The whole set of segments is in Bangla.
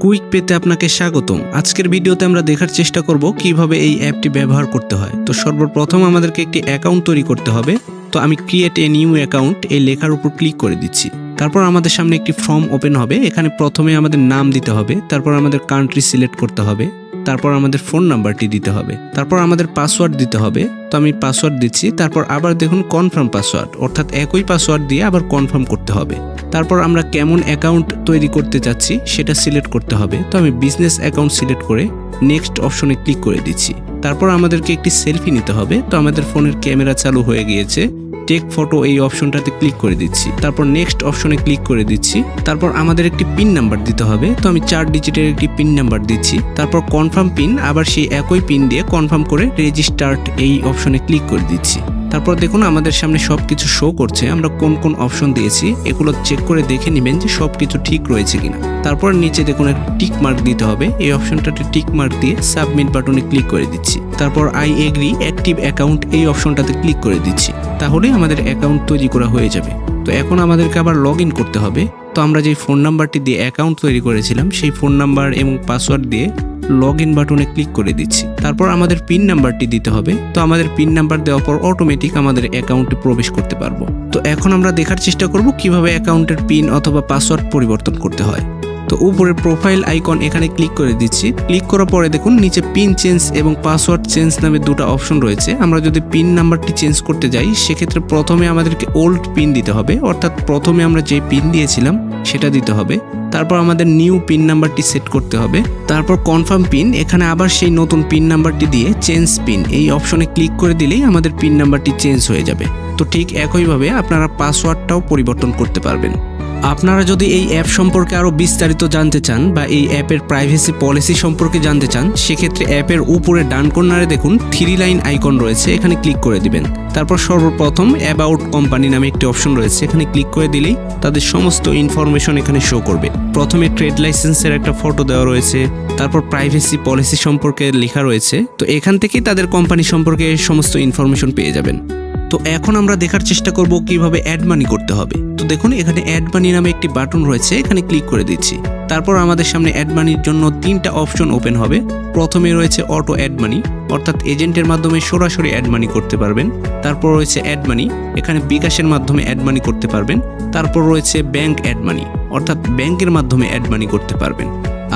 কুইক পেতে আপনাকে স্বাগতম। আজকের ভিডিওতে আমরা দেখার চেষ্টা করব কিভাবে এই অ্যাপটি ব্যবহার করতে হয়। তো সর্বপ্রথম আমাদেরকে একটি অ্যাকাউন্ট তৈরি করতে হবে। তো আমি ক্রিয়েট এ নিউ অ্যাকাউন্ট এই লেখার উপর ক্লিক করে দিচ্ছি। তারপর আমাদের সামনে একটি ফর্ম ওপেন হবে। এখানে প্রথমে আমাদের নাম দিতে হবে, তারপর আমাদের কান্ট্রি সিলেক্ট করতে হবে, তারপর আমাদের ফোন নাম্বারটি দিতে হবে, তারপর আমাদের পাসওয়ার্ড দিতে হবে। তো আমি পাসওয়ার্ড দিচ্ছি, তারপর আবার দেখুন কনফার্ম পাসওয়ার্ড, অর্থাৎ একই পাসওয়ার্ড দিয়ে আবার কনফার্ম করতে হবে। তারপর আমরা কেমন অ্যাকাউন্ট তৈরি করতে চাচ্ছি সেটা সিলেক্ট করতে হবে। তো আমি বিজনেস অ্যাকাউন্ট সিলেক্ট করে নেক্সট অপশনে ক্লিক করে দিচ্ছি। তারপর আমাদেরকে একটি সেলফি নিতে হবে। তো আমাদের ফোনের ক্যামেরা চালু হয়ে গিয়েছে। টেক ফটো এই অপশনটাতে ক্লিক করে দিচ্ছি, তারপর নেক্সট অপশনে ক্লিক করে দিচ্ছি। তারপর আমাদের একটি পিন নাম্বার দিতে হবে। তো আমি 4 ডিজিটের একটি পিন নাম্বার দিচ্ছি। তারপর কনফার্ম পিন, আবার সেই একই পিন দিয়ে কনফার্ম করে রেজিস্টার্ড এই অপশনে ক্লিক করে দিচ্ছি। তারপর দেখুন আমাদের সামনে সবকিছু শো করছে, আমরা কোন কোন অপশন দিয়েছি এগুলো চেক করে দেখে নেবেন যে সবকিছু ঠিক রয়েছে কিনা। তারপর নিচে দেখুন একটা টিক মার্ক দিতে হবে। এই অপশনটাতে টিক মার্ক দিয়ে সাবমিট বাটনে ক্লিক করে দিচ্ছি। তারপর আই এগ্রি অ্যাক্টিভ অ্যাকাউন্ট এই অপশনটাতে ক্লিক করে দিচ্ছি। তাহলে আমাদের অ্যাকাউন্ট তৈরি করা হয়ে যাবে। তো এখন আমাদেরকে আবার লগ ইন করতে হবে। তো আমরা যে ফোন নাম্বারটি দিয়ে অ্যাকাউন্ট তৈরি করেছিলাম সেই ফোন নাম্বার এবং পাসওয়ার্ড দিয়ে লগ ইন বাটনে ক্লিক করে দিচ্ছি। তারপর আমাদের পিন নাম্বারটি দিতে হবে। তো আমাদের পিন নাম্বার দেওয়ার পর অটোমেটিক আমাদের অ্যাকাউন্টে প্রবেশ করতে পারবো। তো এখন আমরা দেখার চেষ্টা করব কিভাবে অ্যাকাউন্টের পিন অথবা পাসওয়ার্ড পরিবর্তন করতে হয়। তো উপরে প্রোফাইল আইকন এখানে ক্লিক করে দিচ্ছি। ক্লিক করার পরে দেখুন নিচে পিন চেঞ্জ এবং পাসওয়ার্ড চেঞ্জ নামে দুটো অপশন রয়েছে। আমরা যদি পিন নাম্বারটি চেঞ্জ করতে যাই সেক্ষেত্রে প্রথমে আমাদেরকে ওল্ড পিন দিতে হবে, অর্থাৎ প্রথমে আমরা যে পিন দিয়েছিলাম সেটা দিতে হবে। তারপর আমাদের নিউ পিন নাম্বারটি সেট করতে হবে। তারপর কনফার্ম পিন, এখানে আবার সেই নতুন পিন নাম্বারটি দিয়ে চেঞ্জ পিন এই অপশনে ক্লিক করে দিলেই আমাদের পিন নাম্বারটি চেঞ্জ হয়ে যাবে। তো ঠিক একইভাবে আপনারা পাসওয়ার্ডটাও পরিবর্তন করতে পারবেন। আপনারা যদি এই অ্যাপ সম্পর্কে আরও বিস্তারিত জানতে চান বা এই অ্যাপের প্রাইভেসি পলিসি সম্পর্কে জানতে চান সেক্ষেত্রে অ্যাপের উপরে ডান কর্নারে দেখুন 3 লাইন আইকন রয়েছে, এখানে ক্লিক করে দিবেন। তারপর সর্বপ্রথম অ্যাবাউট কোম্পানি নামে একটি অপশন রয়েছে, এখানে ক্লিক করে দিলেই তাদের সমস্ত ইনফরমেশন এখানে শো করবে। প্রথমে ট্রেড লাইসেন্সের একটা ফটো দেওয়া রয়েছে, তারপর প্রাইভেসি পলিসি সম্পর্কে লেখা রয়েছে। তো এখান থেকেই তাদের কোম্পানি সম্পর্কে সমস্ত ইনফরমেশন পেয়ে যাবেন। তো এখন আমরা দেখার চেষ্টা করব কিভাবে অ্যাড মানি করতে হবে। তো দেখুন এখানে অ্যাড মানি নামে একটি বাটন রয়েছে, এখানে ক্লিক করে দিচ্ছি। তারপর আমাদের সামনে অ্যাড মানির জন্য 3টা অপশন ওপেন হবে। প্রথমে রয়েছে অটো অ্যাড মানি, অর্থাৎ এজেন্টের মাধ্যমে সরাসরি অ্যাড মানি করতে পারবেন। তারপর রয়েছে অ্যাড মানি, এখানে বিকাশের মাধ্যমে অ্যাড মানি করতে পারবেন। তারপর রয়েছে ব্যাংক অ্যাড মানি, অর্থাৎ ব্যাংকের মাধ্যমে অ্যাড মানি করতে পারবেন।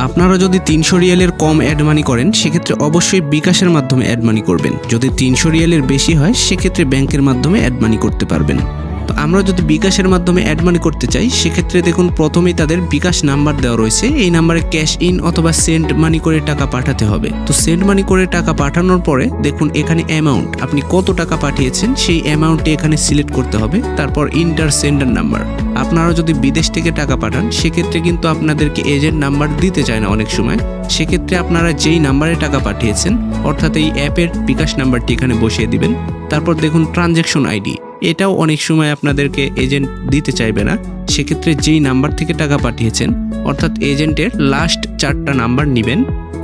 আপনারা যদি 300 রিয়ালের কম অ্যাড মানি করেন সেক্ষেত্রে অবশ্যই বিকাশের মাধ্যমে অ্যাড মানি করবেন। যদি 300 রিয়ালের বেশি হয় সেক্ষেত্রে ব্যাংকের মাধ্যমে অ্যাড মানি করতে পারবেন। তো আমরা যদি বিকাশের মাধ্যমে অ্যাড মানি করতে চাই সেক্ষেত্রে দেখুন প্রথমেই তাদের বিকাশ নাম্বার দেওয়া রয়েছে, এই নাম্বারে ক্যাশ ইন অথবা সেন্ড মানি করে টাকা পাঠাতে হবে। তো সেন্ড মানি করে টাকা পাঠানোর পরে দেখুন এখানে অ্যামাউন্ট, আপনি কত টাকা পাঠিয়েছেন সেই অ্যামাউন্টটি এখানে সিলেক্ট করতে হবে। তারপর ইন্টার সেন্ডার নাম্বার, আপনারা যদি বিদেশ থেকে টাকা পাঠান সেক্ষেত্রে কিন্তু আপনাদেরকে এজেন্ট নাম্বার দিতে চায় না অনেক সময়। সেক্ষেত্রে আপনারা যেই নাম্বারে টাকা পাঠিয়েছেন অর্থাৎ এই অ্যাপের বিকাশ নাম্বারটি এখানে বসিয়ে দিবেন। তারপর দেখুন ট্রানজ্যাকশন আইডি, এটাও অনেক সময় আপনাদেরকে এজেন্ট দিতে চাইবে না। সেক্ষেত্রে যেই নাম্বার থেকে টাকা পাঠিয়েছেন অর্থাৎ এজেন্টের লাস্ট 4টা নাম্বার নেবেন,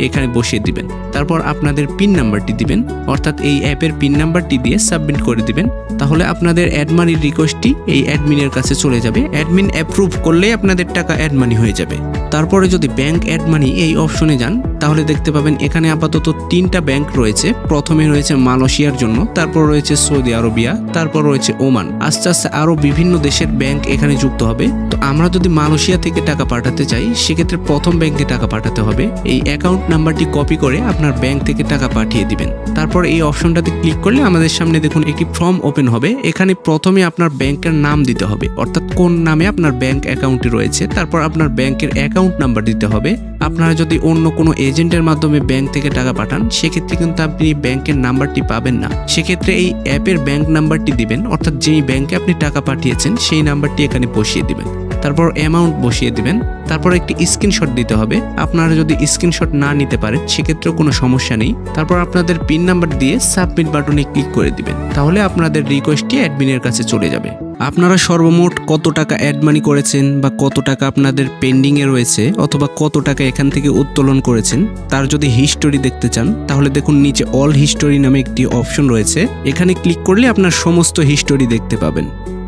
এখানে বসিয়ে দিবেন। তারপর আপনাদের পিন নাম্বারটি দিবেন, অর্থাৎ এই অ্যাপের পিন নাম্বারটি দিয়ে সাবমিট করে দিবেন। তাহলে আপনাদের অ্যাড মানির রিকোয়েস্টটি এই অ্যাডমিনের কাছে চলে যাবে। অ্যাডমিন অ্যাপ্রুভ করলেই আপনাদের টাকা অ্যাড মানি হয়ে যাবে। তারপরে যদি ব্যাংক অ্যাড মানি এই অপশনে যান তাহলে দেখতে পাবেন এখানে আপাতত 3টা ব্যাংক রয়েছে। প্রথমে রয়েছে মালয়েশিয়ার জন্য, তারপর রয়েছে সৌদি আরবিয়া, তারপর রয়েছে ওমান। আস্তে আস্তে আরও বিভিন্ন দেশের ব্যাংক এখানে যুক্ত হবে। তো আমরা যদি মালয়েশিয়া থেকে টাকা পাঠাতে চাই সেক্ষেত্রে প্রথম ব্যাংকে টাকা পাঠাতে হবে। এই অ্যাকাউন্ট নাম্বারটি কপি করে আপনার ব্যাংক থেকে টাকা পাঠিয়ে দিবেন। তারপর এই অপশনটাতে ক্লিক করলে আমাদের সামনে দেখুন একটি ফর্ম ওপেন হবে। এখানে প্রথমে আপনার ব্যাংকের নাম দিতে হবে, অর্থাৎ কোন নামে আপনার ব্যাংক অ্যাকাউন্টটি রয়েছে। তারপর আপনার ব্যাংকের অ্যাকাউন্ট নাম্বার দিতে হবে। আপনারা যদি অন্য কোনো এজেন্টের মাধ্যমে ব্যাংক থেকে টাকা পাঠান সেক্ষেত্রে কিন্তু আপনি ব্যাংকের নাম্বারটি পাবেন না। সেক্ষেত্রে এই অ্যাপের ব্যাংক নাম্বারটি দিবেন, অর্থাৎ যেই ব্যাংকে আপনি টাকা পাঠিয়েছেন সেই নাম্বারটি এখানে বসিয়ে দিবেন। তারপর অ্যামাউন্ট বসিয়ে দিবেন। তারপর একটি স্ক্রিনশট দিতে হবে। আপনারা যদি স্ক্রিনশট না নিতে পারেন সেক্ষেত্রেও কোনো সমস্যা নেই। তারপর আপনাদের পিন নাম্বার দিয়ে সাবমিট বাটনে ক্লিক করে দিবেন। তাহলে আপনাদের রিকোয়েস্টটি অ্যাডমিনের কাছে চলে যাবে। আপনারা সর্বমোট কত টাকা অ্যাড মানি করেছেন বা কত টাকা আপনাদের পেন্ডিংয়ে রয়েছে অথবা কত টাকা এখান থেকে উত্তোলন করেছেন তার যদি হিস্টোরি দেখতে চান তাহলে দেখুন নিচে অল হিস্টোরি নামে একটি অপশন রয়েছে, এখানে ক্লিক করলে আপনার সমস্ত হিস্টোরি দেখতে পাবেন।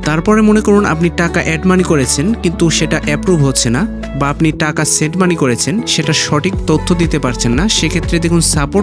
তারপরে মনে করুন আপনি টাকা অ্যাড মানি করেছেন কিন্তু সেটা অ্যাপ্রুভ হচ্ছে না, বা আপনি টাকা সেন্ড মানি করেছেন সেটা সঠিক তথ্য দিতে পারছেন না, সেক্ষেত্রে দেখুন সাপোর্ট